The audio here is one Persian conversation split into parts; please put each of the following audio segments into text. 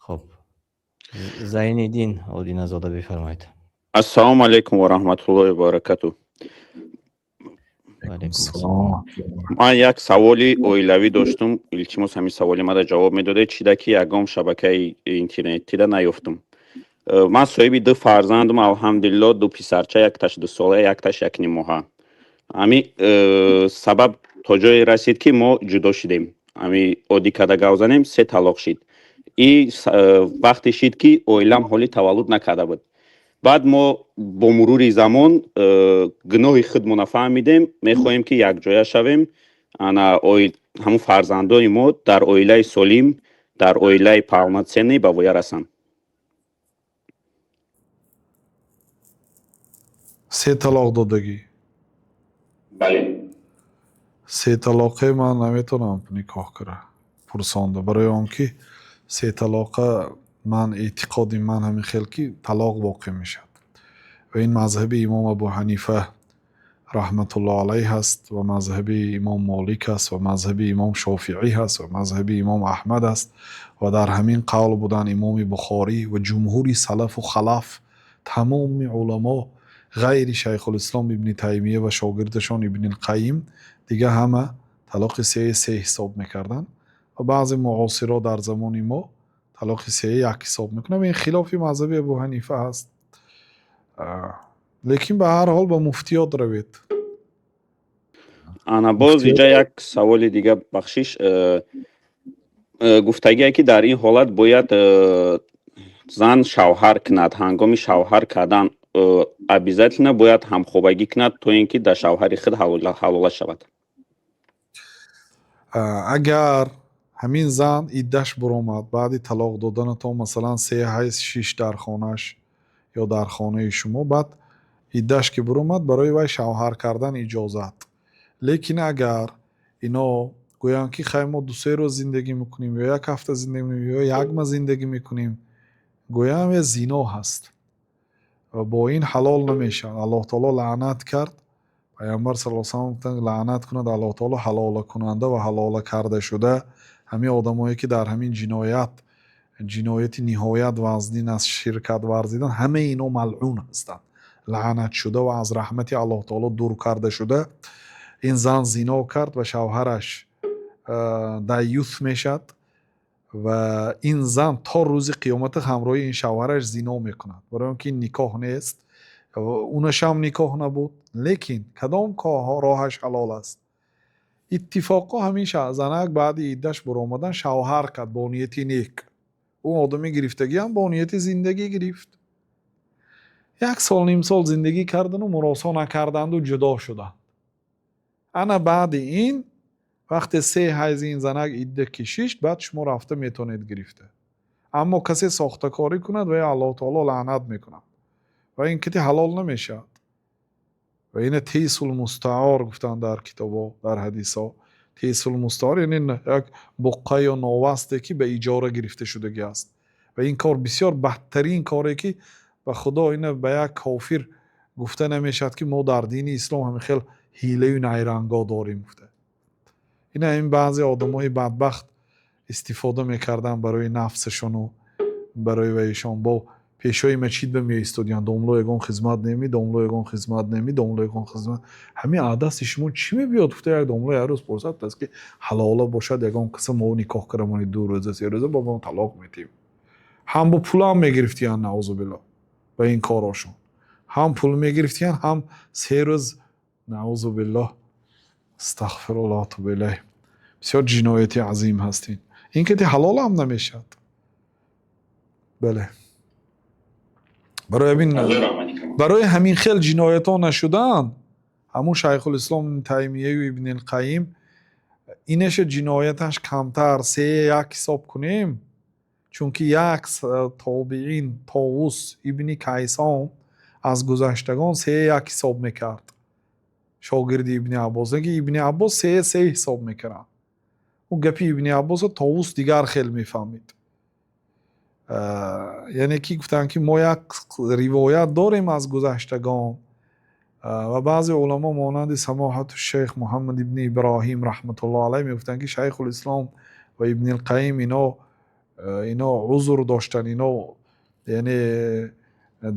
خب زین آدینه زاده بفرمایید. السلام علیکم و رحمت الله و برکاته. و علیکم السلام. سلام. من یک سوالی اویلوی داشتم. التماس همین سوالی ما جواب میداده چیده که یگام شبکه اینترنتی را نیفتم. من صاحب دو فرزندم الحمدلله، دو پسرچه، یک تاش 2 ساله، یک تاش 1.5 ماه. امی سبب تا جای رسید که ما جدا شدیم. امی عادی کده گوزنیم 3 طلاق شد. این وقتی شد که اویلم حالی تولد نکرده بود. بعد ما با مرور زمان گناه خودمون نفهمیدیم، میخواهیم که یک جای شویم. انا همون فرزندای ما در اویله سالم، در اویله پرماتسنی به وی رسند. 3 طلاق دادگی. بله. 3 طلاقه من نمیتونم نکاح کنم. پرسانده برای آن که 3 طلاقه من اعتقادی من همین خیلی که طلاق واقع میشد و این مذهب امام ابو حنیفه رحمت الله علیه هست و مذهب امام مالک است و مذهب امام شافعی هست و مذهب امام احمد است و در همین قول بودن امام بخاری و جمهور سلف و خلف. تمام علما غیر شیخ الاسلام ابن تیمیه و شاگردشان ابن القیم دیگه همه طلاق 3 حساب میکردن و بعضی معاصرا در زمان ما طلاق 3 1 حساب میکنن. این خلاف مذهب ابو حنیفه هست. لیکن به هر حال با مفتیات روید. انا باز اینجا یک سوال دیگه بخشش. گفتگی که در این حالت باید زن شوهر کند، هنگام شوهر کردن обязательно باید همخوابگی کند تا اینکه در شوهر خود حلاله شود. اگر همین زن ایدهش برآمد بعد طلاق دادن تا مثلا 3 حیث 6 در خانهش یا در خانه شما، بعد ایدهش که برآمد برای وی شوهر کردن اجازت. لیکن اگر اینا گویان که خیلی ما 2-3 روز زندگی میکنیم یا 1 هفته زندگی میکنیم یا 1 ماه زندگی میکنیم، گویان یه زنا هست و با این حلال نمیشن. الله تعالی لعنت کرد. پیامبر صلی الله علیه و سلم لعنت کند الله تعالی حلال کننده و حلال کرده شده همین آدمایی که در همین جنایت نهایت وزنین از شرکت ورزیدن، همه اینا ملعون هستند، لعنت شده و از رحمت الله تعالی دور کرده شده. این زن زنا کرد و شوهرش دیوث میشد و این زن تا روز قیامت همراه این شوهرش زنا میکند، برای اینکه این نکاح نیست. اونش هم نکاح نبود، لیکن کدام راهش حلال است؟ اتفاقا همیشه زنک بعد ایدهش برآمدن شوهر کرد با نیت نیک. اون آدمی گرفتگی هم با نیت زندگی گرفت. 1 سال نیم سال زندگی کردن و مراسا نکردند و جدا شدند. انا بعد این وقت 3 حیض این زنک ایده کشید، بعد شما رفته میتونید گرفته. اما کسی ساختکاری کند و الله تعالی لعنت میکند و این کتی حلال نمیشد. و این تیس المستعار گفتن در کتابا، در حدیثا. تیس المستعار یعنی یک بقعه یا ناوسته که به اجاره گرفته شدگی است و این کار بسیار بدترین کاری که به خدا این به یک کافر گفته نمیشد که ما در دین اسلام همین خیلی حیله و نیرنگا داریم. گفته این بعضی آدمای بدبخت استفاده میکردن برای نفسشون و برای ویشان. با پیشوی مسجد به می ایستادن، دوملو یگان خدمت نمی، دوملو یگان خدمت نمی، دوملو یگان خدمت. همین عادت شما چی میبیاد؟ گفته یک دوملو هر روز پرسد است که حلال باشد یگان کسی ما نکاح کردیم 2 روز 3 روز با ما طلاق میدیم. هم با پول هم میگرفتین، نعوذ بالله، با این کاراشون هم پول میگرفتین هم 3 روز، نعوذ بالله، استغفر الله تو الیه. بسیار جنایتی عظیم هستین. این که حلال هم نمیشد. بله، برای همین خیل جنایت ها نشدن. همون شیخ الاسلام تیمیه و ابن القیم اینش جنایتش کمتر 3 1 حساب کنیم، چون که یک تابعین طاووس ابن کیسان از گذشتگان 3 1 حساب میکرد. شاگرد ابن عباس که ابن عباس 3 حساب میکرد. اون گپی ابن عباس طاووس دیگر خیلی میفهمید. یعنی که گفتن که ما یک روایت داریم از گذشتگان و بعضی علما مانند سماحت الشیخ محمد ابن ابراهیم رحمت الله علیه میگفتن که شیخ الاسلام و ابن القیم اینا اینا عذر داشتن، اینا یعنی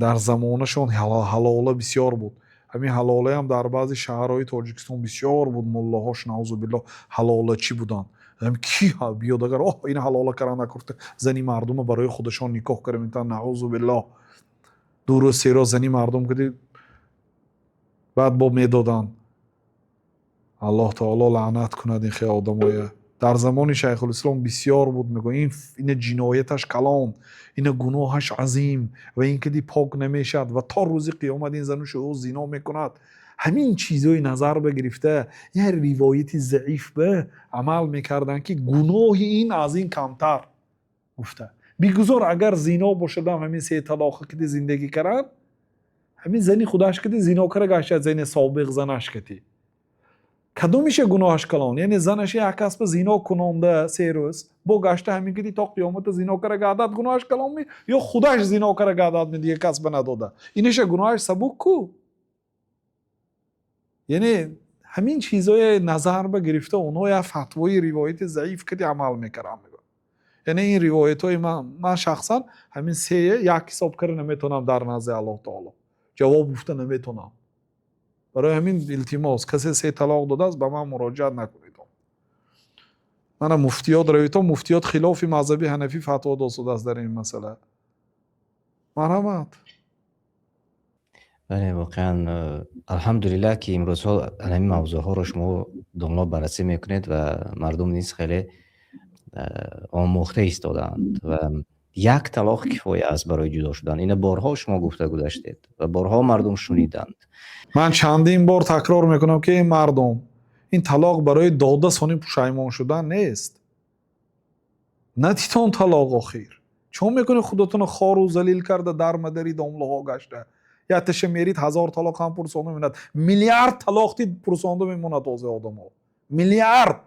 در زمانشون حلاله بسیار بود. همین حلاله هم در بعضی شهرهای تاجیکستان بسیار بود. ملاهاش نعوذ بالله حلاله چی بودن. کی بیاد اگر این حلاله کردن نکرده زنی مردم برای خودشان نکاح کرده میتن، نعوذ بالله دور و سیرا زنی مردم کدی بعد با میدادن. الله تعالی لعنت کند این خیلی آدمای. در زمان شیخ الاسلام بسیار بود. میگه این جنایتش کلان، این گناهش عظیم و این که دی پاک نمیشد و تا روز قیامت این زنش او زنا میکند. همین چیزای نظر بگرفته یه روایت ضعیف به عمل میکردن که گناه این از این کمتر گفته. بیگذار اگر زنا باشد همین 3 طلاق که زندگی کرد، همین زنی خودش که زنا کرده گشت زن سابق زنش کتی کدومیشه گناهش کلان؟ یعنی زنش یک کس به زنا کننده 3 روز با گشته همین که تا قیامت زنا کرده گردد گناهش کلان می، یا خودش زنا کرده گردد می دیگه کس به نداده اینشه گناهش سبک کو. یعنی همین چیزای نظر به گرفته اونها یا فتوای روایت ضعیف که عمل میکردن. یعنی این روایت های من شخصا همین 3 یک حساب کرده نمیتونم در نزد الله تعالی جواب گفته نمیتونم. برای همین التماس کسی 3 طلاق داده است به من مراجعت نکنید. من مفتیات رویتم مفتیات خلاف مذهب حنفی فتوا داده است در این مسئله. مرحمت. بله واقعا الحمدلله که امروز ها همین موضوع ها رو شما دنبال بررسی میکنید و مردم نیز خیلی آموخته ایستادند و یک طلاق کفایه است برای جدا شدن. این بارها شما گفته گذاشتید و بارها مردم شنیدند. من چندین بار تکرار میکنم که این مردم این طلاق برای داده سانی پشیمان شدن نیست. ندیتون طلاق آخیر چون میکنه خودتون خار و ذلیل کرده در مداری دامله ها گشته یا تشه میرید 1000 طلاق هم پرسانده میموند. میلیارد طلاق دید پرسانده میموند تازه آدم ها. میلیارد.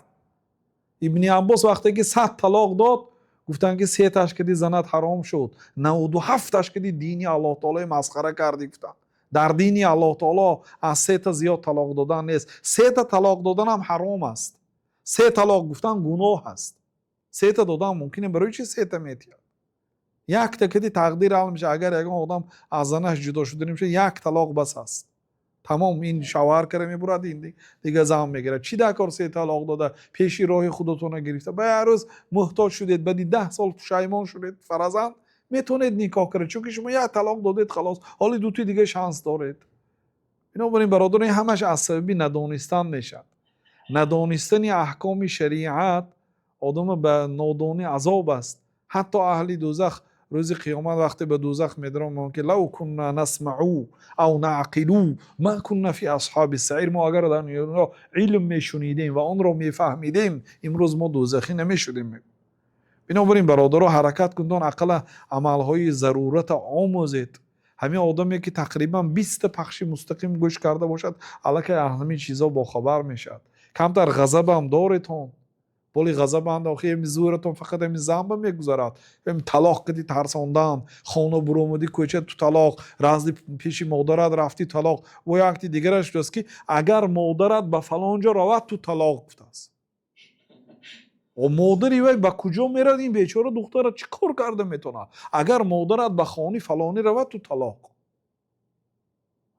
ابن عباس وقتی که 100 طلاق داد گفتن که 3 تاش که دی زنت حرام شد، 97 تاش که دی دینی الله تعالی مسخره کردی. گفتن در دینی الله تعالی از 3 تا زیاد طلاق دادن نیست. 3 تا طلاق دادن هم حرام است. 3 طلاق گفتن گناه است. 3 تا دادن ممکنه برای چی 3 تا میتیاد؟ یک تا که دی تقدیر حل میشه. اگر یک آدم از زنش جدا شده نمیشه 1 طلاق بس است. تمام این شوهر کرده میبرد این دیگه زن میگیره. چی دکار 3 طلاق داده پیشی راه خودتون گرفته به هر روز محتاج شدید بعد 10 سال پشیمان شدید فرزند میتونید نکاح کنید چون که شما 1 طلاق دادید خلاص حالا 2 تا دیگه شانس دارید. اینا برین برادر این همش از سبب ندانستن میشه. ندانستن احکام شریعت آدم به نادانی عذاب است. حتی اهل دوزخ روز قیامت وقتی به دوزخ میدرن که لو كنا نسمع او نعقل ما كنا في اصحاب السعير. ما اگر در علم میشنیدیم و آن را میفهمیدیم امروز ما دوزخی نمیشدیم. بنابراین برادرها حرکت کنید، عقل عملهای ضرورت آموزید. همین آدمی که تقریبا 20 پخش مستقیم گوش کرده باشد الکی همین چیزا با خبر میشد. کمتر غضب هم دارتون ولی غضب انداخی زورتون فقط همین ذنب میگذارد. همین طلاق کدی ترساندن، خانه برآمدی کوچه تو طلاق، رازی پیش مادرت رفتی طلاق و یکی دیگرش دوست که اگر مادرت به فلان جا رود تو طلاق گفته است. و مادری وای به کجا میرد این بیچاره دختر چی کار کرده میتونه؟ اگر مادرت به خانه فلانی رود تو طلاق.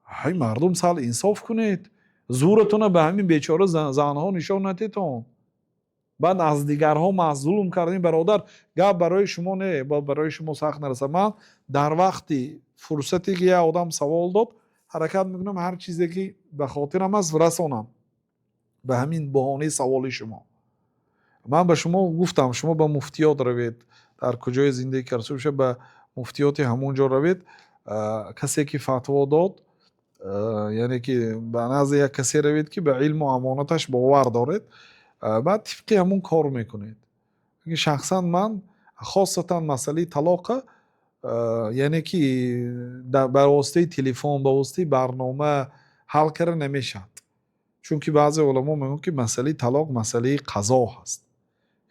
های مردم سال انصاف کنید. زورتون به همین بیچاره زنها نشان ندیتون. بعد از دیگرها مظلوم کردین برادر. گپ برای شما نه، برای شما سخت نرسه. من در وقتی فرصتی که یه آدم سوال داد حرکت میکنم هر چیزی که به خاطرم از رسانم به همین بهانه سوال شما. من به شما گفتم شما به مفتیات روید، در کجای زندگی کرده بشه به مفتیات همونجا روید. کسی که فتوا داد یعنی که به نزد یک کسی روید که به علم و امانتش باور دارید، بعد طبقی همون کار میکنید. شخصا من خاصتا مسئله طلاق یعنی که به واسطه تلفن به واسطه برنامه حل کرده نمیشد. چون که بعضی علما میگن که مسئله طلاق مسئله قضا هست.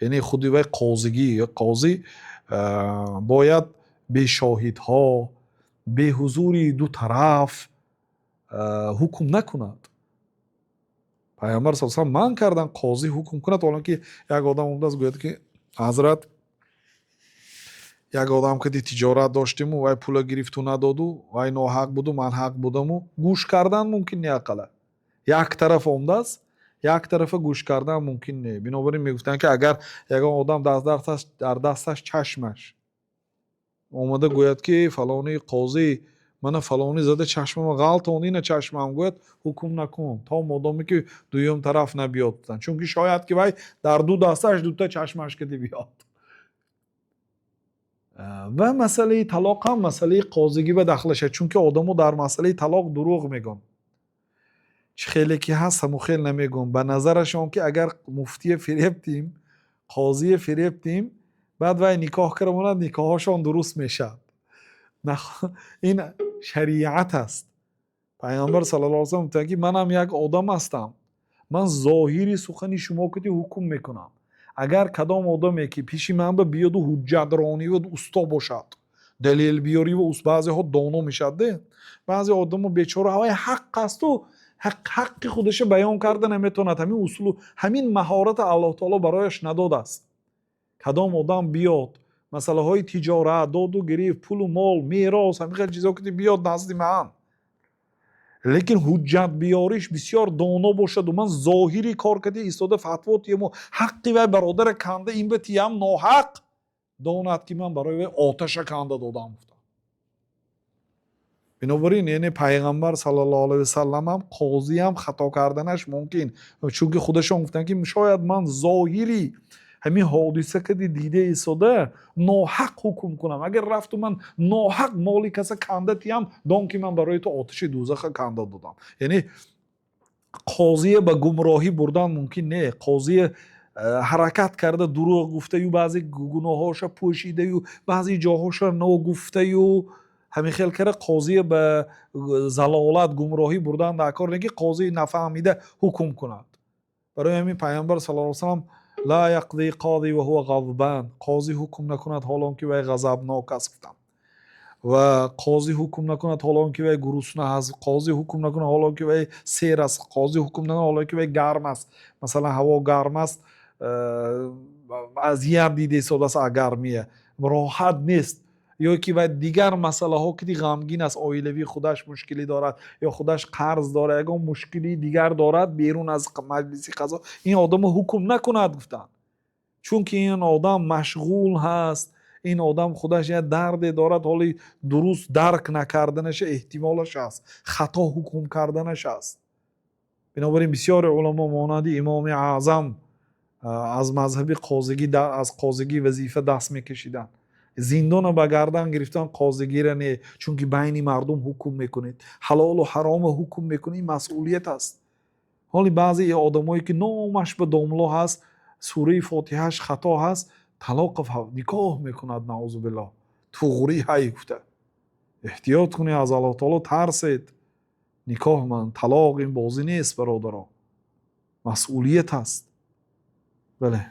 یعنی خودی و قاضی یا قاضی باید به شاهدها به حضور دو طرف حکم نکند. پیامبر صلی الله علیه و آله من کردن قاضی حکم کند، حالا که یک آدم اومده است گوید که حضرت як одам ки тиҷорат доштиму вай пула гирифту надоду вай ноҳақ буду ман ҳақ будаму гӯш кардан мумкин не ақала як тараф омдааст як тарафа гӯш кардан мумкин не бинобар ин мегуфтанд ки агар ягон одам дар дасташ чашмаш омада гӯяд ки фалони қозӣ мана фалонӣ зада чашмама ғалтон ина чашмам гӯяд ҳукм накун то модоме ки дуюм тараф набиёд чунки шояд ки вай дар ду дасташ дута чашмаш киди биёд ва масъалаи талоқ ҳам масъалаи қозигӣ ба дахлашад чунки одамо дар масъалаи талоқ дурӯғ мегӯн чӣ хеле ки ҳаст ҳаму хел намегӯм ба назарашон ки агар муфтие фиребдим қозие фиребдим баъд вай никоҳ карамонад никоҳашон дуруст мешавад ин шариат аст пайғамбар саллаллоҳу алайҳи ва саллам гуфтанд ки манам як одам ҳастам ман зоҳири сухани шумо кити ҳукм мекунам агар кадом одаме ки пиши ман ба биёду ҳуҷҷатрониву усто бошад далел биёриву баъзеҳо доно мешад де баъзе одамо бечора ҳавай ҳақ асту ҳаққи худаша баён карда наметавонад ҳамин усулу ҳамин маҳората аллоҳ таоло барояш надодааст кадом одам биёд масъалаҳои тиҷорат доду гирифт пулу мол мерос ҳамин хел чизо ки биёд назди ман лекин ҳуҷҷат биёриш бисёр доно бошаду ман зоҳири кор карди истода фатво тиему ҳаққи вай бародара канда ин ба тиям ноҳақ донад ки ман барои вай оташа канда додам бинобар ин яъне пайғамбар саллаллоҳу алайҳи васаллам ҳам қозиам хато карданаш мумкин чунки худашон гуфтанд ки шояд ман зоҳири ҳамин ҳодиса кади дида истода ноҳақ ҳукм кунам агар рафту ман ноҳақ моли каса канда тиям дон ки ман барои ту оташи дӯзаха канда додам яъне қозия ба гумроҳӣ бурдан мумкин не қозия ҳаракат карда дурӯғ гуфтаю баъзе гуноҳоша пӯшидаю баъзе ҷоҳоша ногуфтаю ҳамин хел кара қозия ба залолат гумроҳӣ бурдан дар кор не ки қозии нафаҳмида ҳукм кунад барои ҳамин пайғамбар саллаллоҳу алайҳи ва саллам ла яқди қоди ва ҳува ғазбан қозӣ ҳукм накунад ҳолон ки вай ғазабнок аст гуфтам ва қозӣ ҳукм накунад ҳолон ки вай гурусна аст қозӣ ҳукм накунад ҳолон ки вай сер аст қозӣ ҳукм накунад ҳолон ки вай гарм аст масалан ҳаво гарм аст азият дида ҳисоб аст гармия роҳат нест ё ки вай дигар масъалаҳо ки ғамгин аст оилавии худаш мушкилӣ дорад ё худаш қарз дорад ягон мушкилии дигар дорад берун аз маҷлиси қазо ин одамо ҳукм накунад гуфтанд чунки ин одам машғул ҳаст ин одам худаш як дарде дорад ҳоли дуруст дарк накарданаша эҳтимолаш аст хато ҳукм карданаш аст бинобар ин бисёри уламо монанди имоми аъзам аз мазҳаби қозигӣ аз қозигӣ вазифа даст мекашиданд зиндона ба гардан гирифтан қозигира не чунки байни мардум ҳукм мекунед ҳалолу ҳарома ҳукм мекунед ин масъулият аст ҳоли баъзе одамое ки номаш ба домло ҳаст сураи фотиҳаш хато ҳаст талоқ никоҳ мекунад наъузубиллоҳ туғри ҳай гуфта эҳтиёт кунед аз аллоҳ таоло тарсед никоҳ ман талоқ ин бозӣ нест бародарон масъулият аст бале